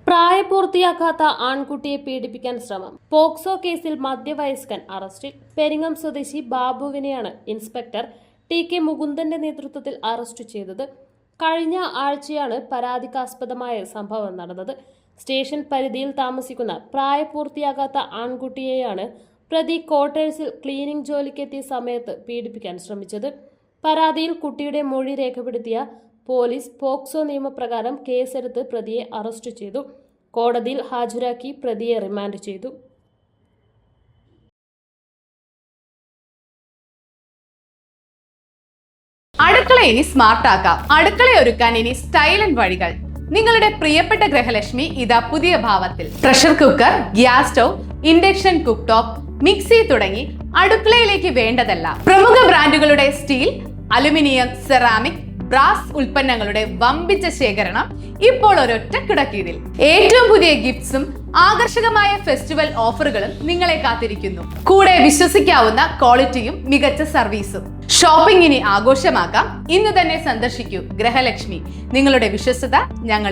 പ്രായപൂർത്തിയാക്കാത്ത ആൺകുട്ടിയെ പീഡിപ്പിക്കാൻ ശ്രമം. പോക്സോ കേസിൽ മധ്യവയസ്കൻ അറസ്റ്റിൽ. പെരിങ്ങം സ്വദേശി ബാബുവിനെയാണ് ഇൻസ്പെക്ടർ ടി.കെ. മുകുന്ദന്റെ നേതൃത്വത്തിൽ അറസ്റ്റ് ചെയ്തത്. കഴിഞ്ഞ ആഴ്ചയാണ് പരാതിക്കാസ്പദമായ സംഭവം നടന്നത്. സ്റ്റേഷൻ പരിധിയിൽ താമസിക്കുന്ന പ്രായപൂർത്തിയാകാത്ത ആൺകുട്ടിയെയാണ് പ്രതി ക്വാർട്ടേഴ്സിൽ ക്ലീനിംഗ് ജോലിക്കെത്തിയ സമയത്ത് പീഡിപ്പിക്കാൻ ശ്രമിച്ചത്. പരാതിയിൽ കുട്ടിയുടെ മൊഴി രേഖപ്പെടുത്തിയ പോലീസ് പോക്സോ നിയമപ്രകാരം കേസെടുത്ത് പ്രതിയെ അറസ്റ്റ് ചെയ്തു. കോടതിയിൽ ഹാജരാക്കി പ്രതിയെ റിമാൻഡ് ചെയ്തു. അടുക്കള ഇനി സ്മാർട്ടാക്കാം. അടുക്കള ഒരുക്കാൻ ഇനി സ്റ്റൈലൻ വഴികൾ. നിങ്ങളുടെ പ്രിയപ്പെട്ട ഗൃഹലക്ഷ്മി ഇതാ പുതിയ ഭാവത്തിൽ. Pressure cooker, gas stove, induction cook top, mixie തുടങ്ങി അടുക്കളയിലേക്ക് വേണ്ടതെല്ലാം. പ്രമുഖ ബ്രാൻഡുകളുടെ സ്റ്റീൽ, അലുമിനിയം, സെറാമിക്, ബ്രാസ് ഉൽപ്പന്നങ്ങളുടെ വമ്പിച്ച ശേഖരണം ഇപ്പോൾ ഒരൊറ്റ കിടക്കീഴിൽ. ഏറ്റവും പുതിയ ഗിഫ്റ്റ്സും ആകർഷകമായ ഫെസ്റ്റിവൽ ഓഫറുകളും നിങ്ങളെ കാത്തിരിക്കുന്നു. കൂടെ വിശ്വസിക്കാവുന്ന ക്വാളിറ്റിയും മികച്ച സർവീസും. ഷോപ്പിംഗ് ഇനി ആഘോഷമാക്കാം. ഇന്ന് തന്നെ സന്ദർശിക്കൂ ഗൃഹലക്ഷ്മി. നിങ്ങളുടെ വിശ്വസ്തത ഞങ്ങൾ